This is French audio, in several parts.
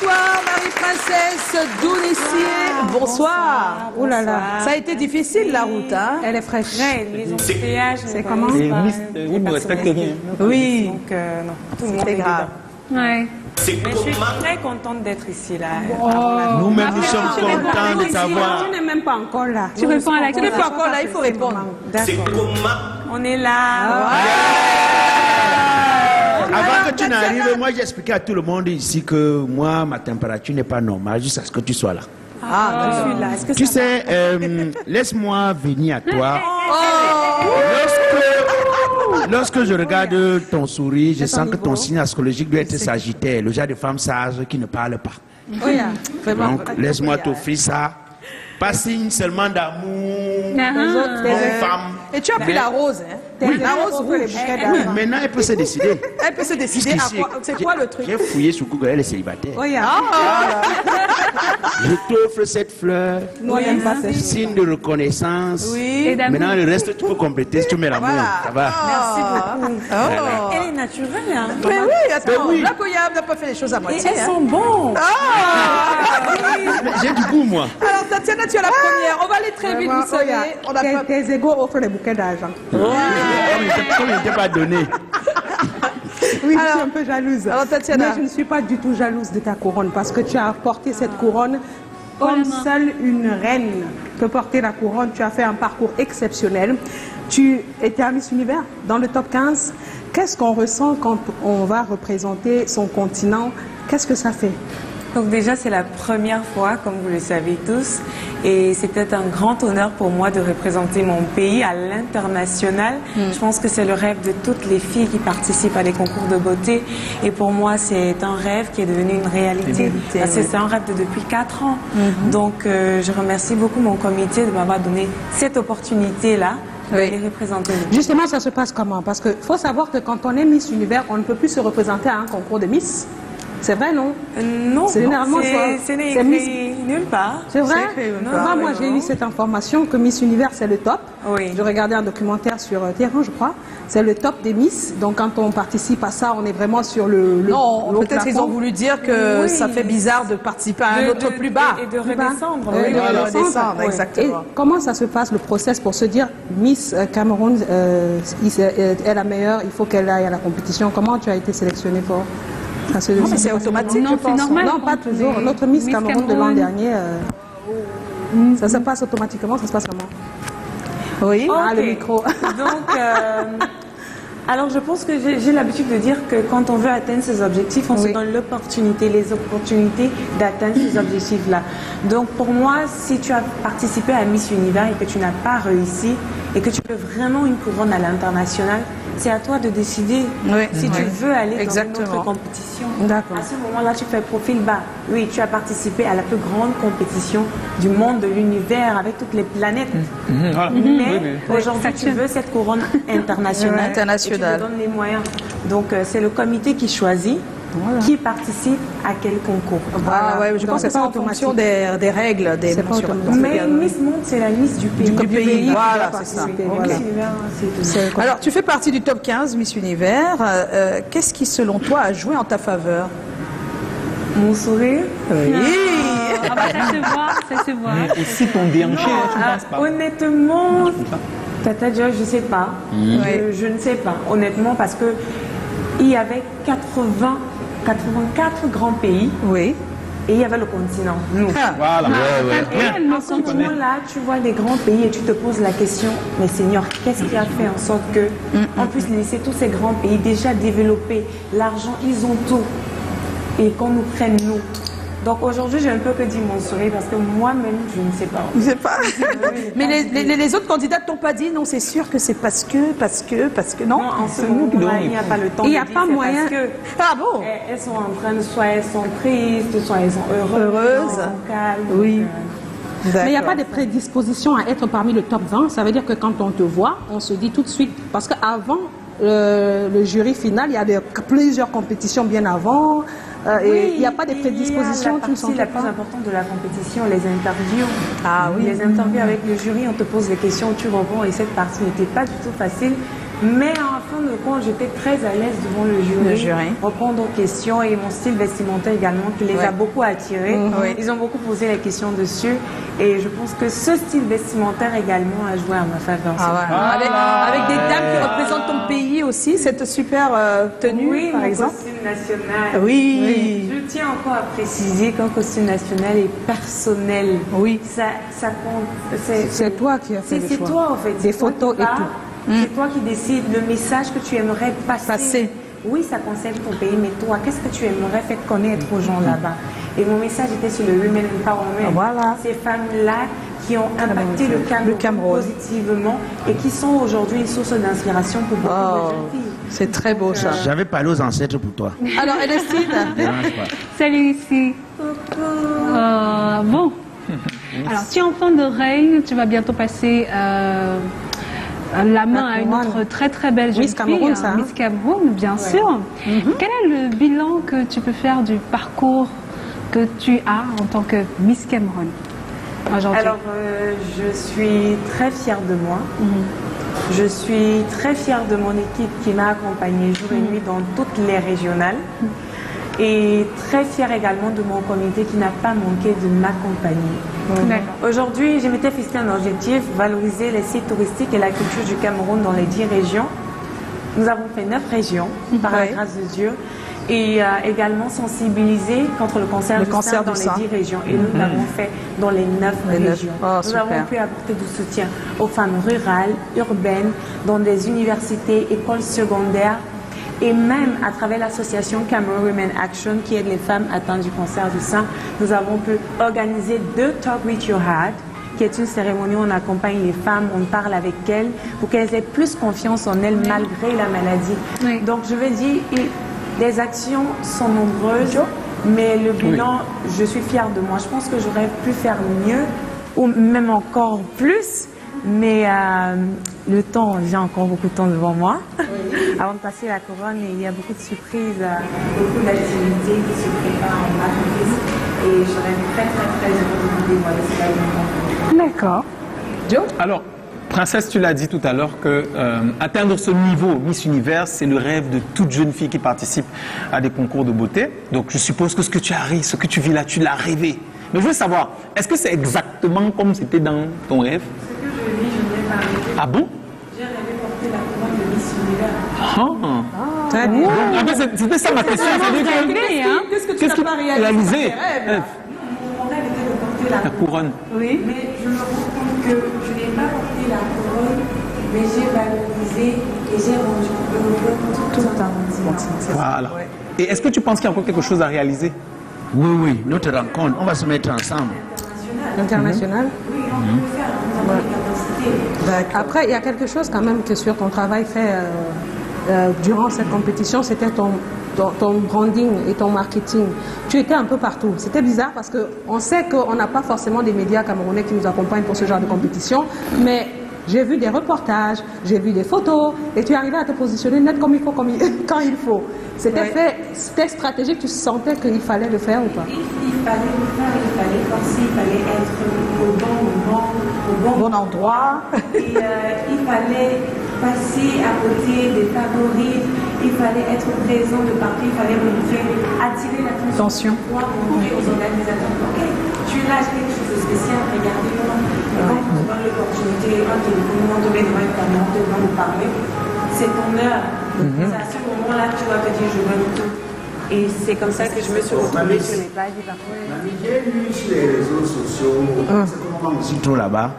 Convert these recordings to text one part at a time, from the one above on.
Bonsoir Marie-Princesse Dounissier. Bonsoir. Oh là là. Ça a été difficile la route, hein? Elle est fraîche. Les embouteillages, c'est comment? Vous ne respectez rien. Oui. Donc, non, tout le monde C'est est grave. dedans. Ouais. Mais je suis très contente d'être ici, là. Nous-mêmes, nous sommes contents de savoir. Tu n'es même pas encore là. Tu réponds à la Tu n'es question. pas encore là, il faut répondre. D'accord. On est là. Avant que tu n'arrives, moi j'ai expliqué à tout le monde ici que moi, ma température n'est pas normale jusqu'à ce que tu sois là. Je suis là. Est-ce que Tu ça sais, laisse-moi venir à toi. Lorsque je regarde ton sourire, je sens que ton signe astrologique doit être sagittaire, le genre de femme sage qui ne parle pas. Donc, laisse-moi t'offrir ça. Pas signe seulement d'amour, femme. Et tu as pris la rose, hein? La rose rouge. Oui, maintenant elle peut se décider. Elle peut se décider à quoi. C'est quoi le truc? J'ai fouillé sur Google, elle est célibataire. Je t'offre cette fleur, signe de reconnaissance. Oui. Maintenant, le reste, tu peux compléter si tu mets l'amour. Ça va. Merci beaucoup. Oh. Elle est naturelle, hein. Mais oui, attends. oui. La Koyab n'a pas fait les choses à Et moitié. elles hein. sont bonnes. Mais j'ai du goût, moi. Alors, Tatiana, tu es la première. On va aller très vite, vous savez. On a pas... Tes égaux offrent des bouquets d'argent. Comme il n'était pas donné. Oui, je suis un peu jalouse. Alors, Tatiana. Mais je ne suis pas du tout jalouse de ta couronne parce que tu as porté cette couronne comme seule une reine peut porter la couronne. Tu as fait un parcours exceptionnel. Tu étais à Miss Univers dans le top 15. Qu'est-ce qu'on ressent quand on va représenter son continent? Qu'est-ce que ça fait? Donc déjà, c'est la première fois, comme vous le savez tous, et c'était un grand honneur pour moi de représenter mon pays à l'international. Je pense que c'est le rêve de toutes les filles qui participent à des concours de beauté, et pour moi, c'est un rêve qui est devenu une réalité. Parce que c'est un rêve de depuis 4 ans. Donc, je remercie beaucoup mon comité de m'avoir donné cette opportunité-là. De les représenter. Justement, ça se passe comment? Parce qu'il faut savoir que quand on est Miss Univers, on ne peut plus se représenter à un concours de Miss. C'est vrai, non? Non, c'est généralement ça. C'est écrit nulle part. C'est vrai? Moi, j'ai eu cette information que Miss Univers, c'est le top. Oui. Je regardais un documentaire sur Terrain, je crois. C'est le top des Miss. Donc, quand on participe à ça, on est vraiment sur le Non, le peut-être ils plafond. ont voulu dire que ça fait bizarre de participer à un autre plus bas. Et de redescendre. Oui, de redescendre, Et exactement. comment ça se passe, le process pour se dire Miss Cameroun est la meilleure, il faut qu'elle aille à la compétition? Comment tu as été sélectionnée pour? Non, mais c'est automatique, Non, je c'est pense. normal. Non, pas toujours. Notre Miss Cameroun de l'an dernier, ça se passe automatiquement, ça se passe comment? Oui. Ah, le Ok. micro. Donc, alors je pense que j'ai l'habitude de dire que quand on veut atteindre ses objectifs, on se donne l'opportunité, les opportunités d'atteindre ces objectifs-là. Donc pour moi, si tu as participé à Miss Univers et que tu n'as pas réussi et que tu veux vraiment une couronne à l'international, c'est à toi de décider si tu veux aller dans une autre compétition. D'accord. À ce moment-là, tu fais profil bas. Oui, tu as participé à la plus grande compétition du monde, de l'univers, avec toutes les planètes. Mais aujourd'hui, tu veux cette couronne internationale. Et tu te donnes les moyens. Donc, c'est le comité qui choisit. Qui participe à quel concours. Ah ouais, je pense que c'est en fonction des règles, des mesures. Mais Miss Monde, c'est la Miss du pays. Du pays, voilà, c'est ça. Miss Univers, c'est tout. Alors, tu fais partie du top 15 Miss Univers. Qu'est-ce qui, selon toi, a joué en ta faveur? Mon sourire. Oui. Ah bah, ça se voit, ça se voit. Mais aussi ton déhanché, tu ne penses pas? Honnêtement, Tata Joy, je ne sais pas. Je ne sais pas, honnêtement, parce que il y avait 84 grands pays. Oui. Et il y avait le continent, nous. Voilà. Et en ce moment-là, tu vois les grands pays et tu te poses la question, mais Seigneur, qu'est-ce qui a fait en sorte qu'on puisse laisser tous ces grands pays déjà développer l'argent, ils ont tout, et qu'on nous prenne nous. Donc aujourd'hui, j'ai un peu que dit mon sourire parce que moi-même, je ne sais pas. Je sais pas. Mais les autres candidats t'ont pas dit non, c'est sûr que c'est parce que non. Non, en ce moment, il n'y a pas le temps. Il n'y a pas moyen. Ah bon? Elles sont en train de, soit elles sont tristes, soit elles sont heureuses, elles sont calmes. Oui. Mais il n'y a pas de prédisposition à être parmi le top 20. Ça veut dire que quand on te voit, on se dit tout de suite. Parce qu'avant le jury final, il y a plusieurs compétitions bien avant. Et il n'y a pas de prédisposition. La partie la plus importante de la compétition, les interviews. Ah oui. Les interviews avec le jury, on te pose des questions, tu réponds. Et cette partie n'était pas du tout facile. Mais en fin de compte, j'étais très à l'aise devant le jury. Répondre aux questions et mon style vestimentaire également qui les a beaucoup attirés. Ils ont beaucoup posé la question dessus et je pense que ce style vestimentaire également a joué à ma faveur. Avec des dames qui représentent ton pays aussi, cette super tenue par exemple. Costume national. Oui. Je tiens encore à préciser qu'un costume national est personnel. Oui. Ça compte. C'est toi qui as fait le choix. C'est toi en fait. Des photos et tout. C'est toi qui décides le message que tu aimerais passer. Oui, ça concerne ton pays, mais toi, qu'est-ce que tu aimerais faire connaître aux gens là-bas? Et mon message était sur le Women Empowerment. Voilà. Ces femmes-là qui ont impacté le Cameroun positivement et qui sont aujourd'hui une source d'inspiration pour beaucoup de jeunes filles. C'est très beau ça. J'avais parlé aux ancêtres pour toi. Alors, Ernestine. Salut ici. Bon. Alors, tu es enfant de reine, tu vas bientôt passer la main à une autre très très belle jeune Miss Cameroun, fille, ça, hein? Miss Cameroun, bien sûr. Quel est le bilan que tu peux faire du parcours que tu as en tant que Miss Cameroun aujourd'hui? Alors, je suis très fière de moi. Je suis très fière de mon équipe qui m'a accompagnée jour et nuit dans toutes les régionales. Et très fière également de mon comité qui n'a pas manqué de m'accompagner. Aujourd'hui, je m'étais fixé un objectif, valoriser les sites touristiques et la culture du Cameroun dans les 10 régions. Nous avons fait 9 régions, par la grâce de Dieu. Et également sensibiliser contre le cancer du sein dans les 10 régions. Et nous l'avons fait dans les 9 régions. Nous avons pu apporter du soutien aux femmes rurales, urbaines, dans des universités, écoles secondaires, et même à travers l'association Cameroon Women Action qui aide les femmes atteintes du cancer du sein, nous avons pu organiser 2 Talk With Your Heart, qui est une cérémonie où on accompagne les femmes, on parle avec elles pour qu'elles aient plus confiance en elles malgré la maladie. Donc je veux dire, les actions sont nombreuses, mais le bilan, je suis fière de moi. Je pense que j'aurais pu faire mieux, ou même encore plus, mais le temps, j'ai encore beaucoup de temps devant moi. Avant de passer la couronne, il y a beaucoup de surprises, beaucoup d'activités qui se préparent en entreprise. Et je serais très heureuse de vous dévoiler cela. D'accord. Joe? Alors, Princesse, tu l'as dit tout à l'heure que atteindre ce niveau Miss Univers, c'est le rêve de toute jeune fille qui participe à des concours de beauté. Donc, je suppose que ce que tu vis là, tu l'as rêvé. Mais je veux savoir, est-ce que c'est exactement comme c'était dans ton rêve? Ce que je vis, je ne l'ai pas rêvé. Ah bon? J'ai rêvé porter la couronne de Miss Univers. C'était ça ma question. Qu'est-ce que tu n'as pas réalisé? Mon rêve était de porter La couronne. Oui. Mais je me rends compte que je n'ai pas porté la couronne, mais j'ai valorisé et j'ai rendu heureux tout un. Voilà. Et est-ce que tu penses qu'il y a encore quelque chose à réaliser? Oui, notre rencontre, on va se mettre ensemble. International. Oui, on peut le faire, nous avons les capacités. Après, il y a quelque chose quand même que sur ton travail fait durant cette compétition, c'était ton branding et ton marketing. Tu étais un peu partout. C'était bizarre parce qu'on sait qu'on n'a pas forcément des médias camerounais qui nous accompagnent pour ce genre de compétition, mais j'ai vu des reportages, j'ai vu des photos, et tu arrivais à te positionner net comme il faut, quand il faut. C'était fait, c'était stratégique, tu sentais qu'il fallait le faire ou pas? Il fallait le faire, il fallait forcer, il fallait être au bon endroit. Et il fallait passer à côté des favoris, il fallait être présent de partout, il fallait montrer, attirer l'attention. Montrer aux organisateurs, ok, tu es là, j'ai quelque chose de spécial, regardez-moi. Quand on te donne l'opportunité, un téléphone, on te met devant une caméra, on te demande de parler, c'est ton heure. C'est à ce moment-là que tu vas te dire, je donne tout. Et c'est comme ça que je me suis retrouvée sur les pages du parcours. J'ai lu sur les réseaux sociaux, aussi trop là-bas,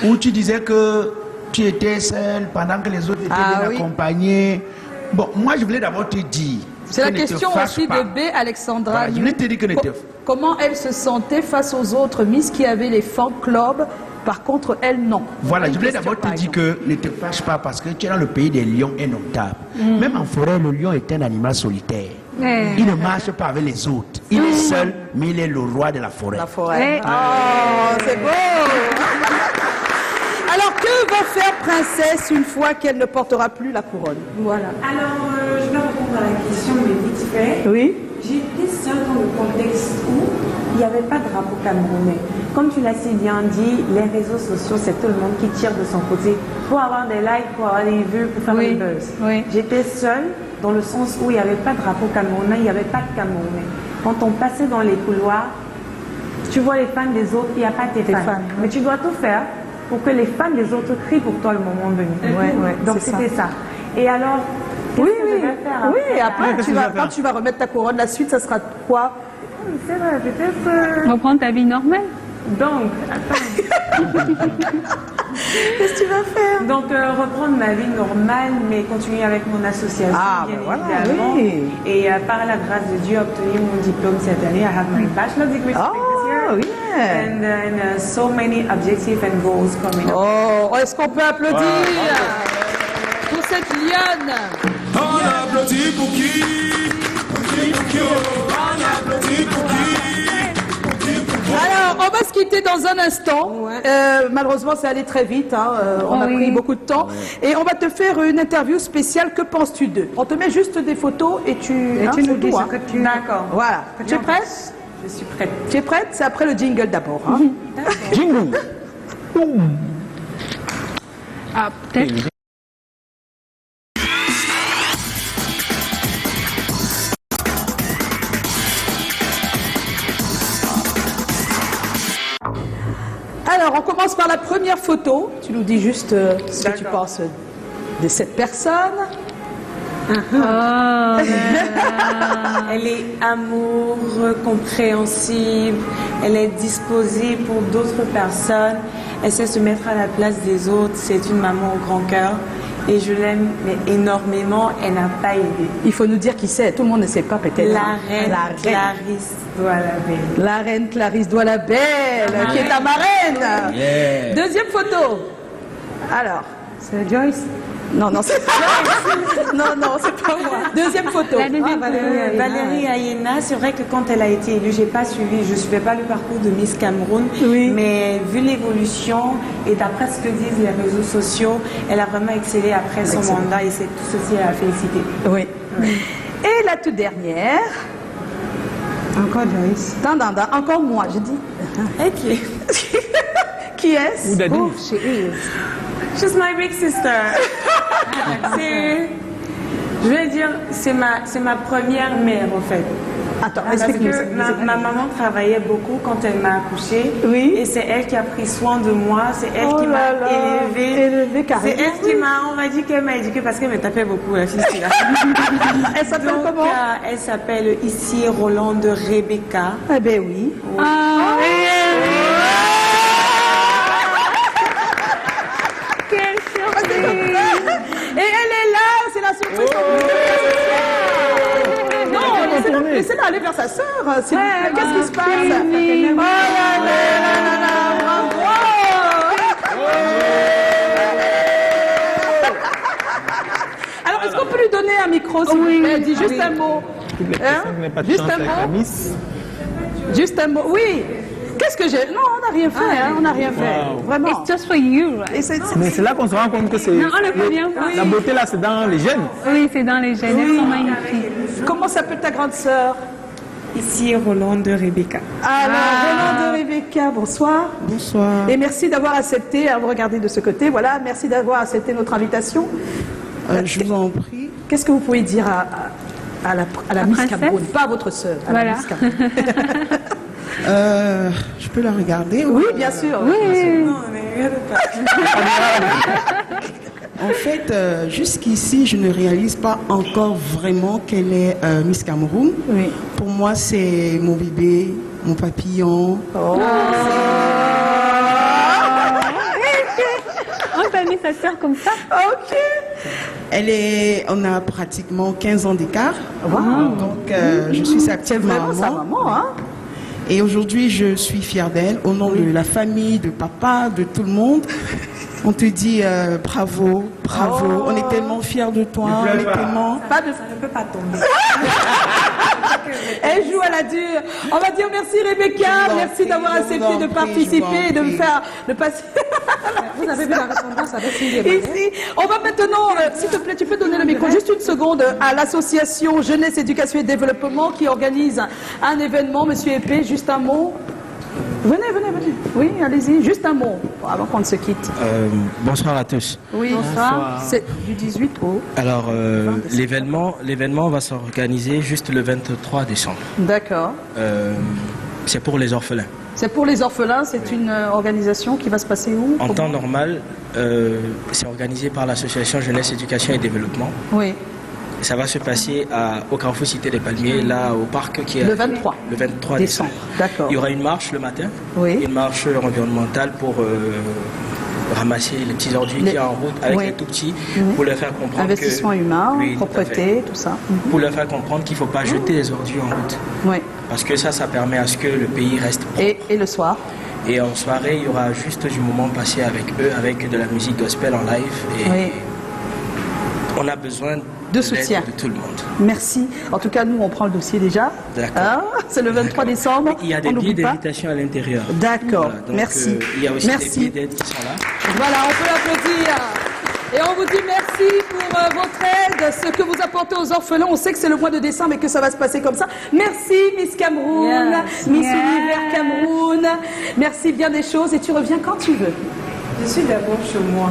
où tu disais que tu étais seule pendant que les autres étaient bien accompagnés. Bon, moi je voulais d'abord te dire. C'est la question aussi de B. Alexandra. Voilà, je voulais te dire que comment elle se sentait face aux autres Miss qui avaient les fan clubs, par contre elle non. Voilà, je voulais d'abord te dire que ne te fâche pas parce que tu es dans le pays des lions indomptables. Même en forêt, le lion est un animal solitaire. Il ne marche pas avec les autres. Il est seul, mais il est le roi de la forêt. La forêt. Oh, c'est beau. Alors, que va faire Princesse une fois qu'elle ne portera plus la couronne? Voilà. Alors, je vais répondre à la question, mais vite fait. Oui. J'étais seule dans le contexte où il n'y avait pas de drapeau camerounais. Comme tu l'as si bien dit, les réseaux sociaux, c'est tout le monde qui tire de son côté pour avoir des likes, pour avoir des vues, pour faire des buzz. Oui. J'étais seule dans le sens où il n'y avait pas de drapeau camerounais, il n'y avait pas de Camerounais. Quand on passait dans les couloirs, tu vois les fans des autres, il n'y a pas tes fans. Mais tu dois tout faire pour que les fans des autres crient pour toi le moment venu. Donc c'était ça. Et alors, Oui, qu'est-ce que je vais faire oui, après, quand tu vas remettre ta couronne, la suite, ça sera quoi? C'est vrai, peut-être... Reprendre ta vie normale. Donc, attends. Qu'est-ce que tu vas faire? Donc, reprendre ma vie normale, mais continuer avec mon association, bien évidemment. Oui. Et par la grâce de Dieu, obtenir mon diplôme cette année. I have my bachelor degree this year. Yeah. And so many objectives and goals coming up. Oh, est-ce qu'on peut applaudir pour cette lionne? On applaudit pour qui? On applaudit pour qui? Alors, on va se quitter dans un instant. Malheureusement, c'est allé très vite. Hein. On a pris beaucoup de temps. Et on va te faire une interview spéciale. Que penses-tu d'eux? On te met juste des photos et tu nous dis ce que tu... D'accord. Voilà. Tu es prête? Je suis prête. Tu es prête? C'est après le jingle d'abord. Hein. Jingle. Ah, peut-être. Alors, on commence par la première photo. Tu nous dis juste ce que tu penses de cette personne. Elle est amour, compréhensible, elle est disposée pour d'autres personnes, elle sait se mettre à la place des autres, c'est une maman au grand cœur et je l'aime énormément, elle n'a pas aidé. Il faut nous dire qui c'est, tout le monde ne sait pas peut-être. La reine Clarisse Doualabelle. La reine Clarisse Doualabelle, qui est ta marraine. Yeah. Deuxième photo. Alors, C'est Joyce. non, c'est pas non, c'est pas moi. Deuxième photo. La deuxième Valérie Ayena, c'est vrai que quand elle a été élue, je ne suivais pas le parcours de Miss Cameroun, mais vu l'évolution et d'après ce que disent les réseaux sociaux, elle a vraiment excellé après son mandat et c'est tout ceci à féliciter. Oui. Et la toute dernière. Encore Joyce. Encore moi, je dis. Ok. Qui est-ce? Ou Daddy. Oh, she is. She's my big sister. Je vais dire, c'est ma première mère en fait. Attends, Parce explique-nous. que ma maman travaillait beaucoup quand elle m'a accouchée. Oui. Et c'est elle qui a pris soin de moi, c'est elle qui m'a élevée. Élevée carrément. C'est elle qui m'a, on va dire qu'elle m'a éduquée parce qu'elle me tapait beaucoup la fille. Elle s'appelle Donc, comment? elle s'appelle ici Rolande Rebecca. Eh ben oui. Quelle surprise! Et elle est là, c'est la surprise. Non, laissez-la aller vers sa sœur. Qu'est-ce qui se passe? Oh là là, bravo! Alors, est-ce qu'on peut lui donner un micro, s'il vous plaît? Dis juste un mot. Juste un mot. Juste un mot. Oui. Qu'est-ce que j'ai? Non, on n'a rien fait. On n'a rien fait. Vraiment. It's just for you, right? Et c'est- Mais c'est là qu'on se rend compte que c'est... Non, on le fait bien. La beauté là, c'est dans les gènes. Oui, c'est dans les gènes. Elles sont magnifiques. Comment s'appelle ta grande sœur? Ici Rolande Rebecca. Alors, Rolande Rebecca, bonsoir. Bonsoir. Et merci d'avoir accepté, vous regardez de ce côté, voilà, merci d'avoir accepté notre invitation. Je vous en prie. Qu'est-ce que vous pouvez dire à la Miss princesse Cameroun, pas à votre sœur, à la Voilà. Miss Cameroun. Je peux la regarder? Oui, bien sûr. Non, mais regarde pas. En fait, jusqu'ici, je ne réalise pas encore vraiment qu'elle est Miss Cameroun. Oui. Pour moi, c'est mon bébé, mon papillon. On t'a mis sa sœur comme ça? Ok. On a pratiquement 15 ans d'écart. Donc, je suis sa petite Vraiment sa maman. maman, hein? Et aujourd'hui, je suis fière d'elle. Au nom de la famille, de papa, de tout le monde, on te dit bravo, bravo. On est tellement fiers de toi. On est tellement... Pas de... Ça ne peut pas tomber. Elle joue à la va dire merci Rebecca, merci d'avoir accepté de participer et de me faire de passer. Vous avez vu la ressemblance avec Cindy. Ici, on va maintenant, s'il te plaît, tu peux donner le micro juste une seconde à l'association Jeunesse, Éducation et Développement qui organise un événement. Monsieur Épée, juste un mot. Venez. Oui, allez-y, juste un mot avant qu'on ne se quitte. Bonsoir à tous. Oui, bonsoir. C'est du 18 au... Alors, l'événement va s'organiser juste le 23 décembre. D'accord. C'est pour les orphelins. C'est pour les orphelins, c'est une organisation qui va se passer où? En temps normal, c'est organisé par l'association Jeunesse, Éducation et Développement. Oui. Ça va se passer au Carrefour Cité des Palmiers, là au parc qui est... Le 23. Le 23 décembre. D'accord. Il y aura une marche le matin. Oui. Une marche environnementale pour ramasser les petits ordures qui sont en route avec les tout petits, pour leur faire comprendre investissement humain, propreté, tout ça. Pour leur faire comprendre qu'il ne faut pas jeter les ordures en route. Oui. Parce que ça permet à ce que le pays reste propre. Et le soir? Et en soirée, il y aura juste du moment passé avec eux, avec de la musique gospel en live. Et on a besoin de soutien de tout le monde. Merci. En tout cas, nous, on prend le dossier déjà. D'accord. C'est le 23 décembre. Il y a des billets d'invitation à l'intérieur. D'accord. Voilà, donc, merci. Il y a aussi des billets d'aide qui sont là. Voilà, on peut applaudir. Et on vous dit merci pour votre aide, ce que vous apportez aux orphelins. On sait que c'est le mois de décembre et que ça va se passer comme ça. Merci Miss Cameroun, Miss Univers Cameroun. Merci bien des choses et tu reviens quand tu veux. Je suis d'abord chez moi.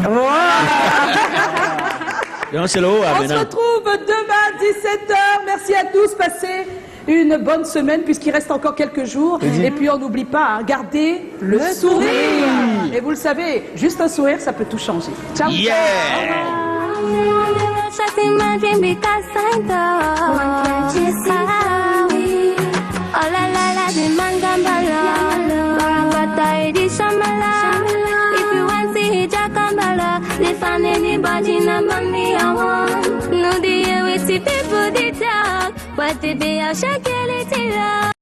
On se retrouve demain à 17h. Merci à tous. Passez une bonne semaine puisqu'il reste encore quelques jours. Et puis on n'oublie pas, gardez le sourire. Et vous le savez, juste un sourire, ça peut tout changer. Ciao. Anybody number me, I want. No, the way we see people they talk, but they are shaking it.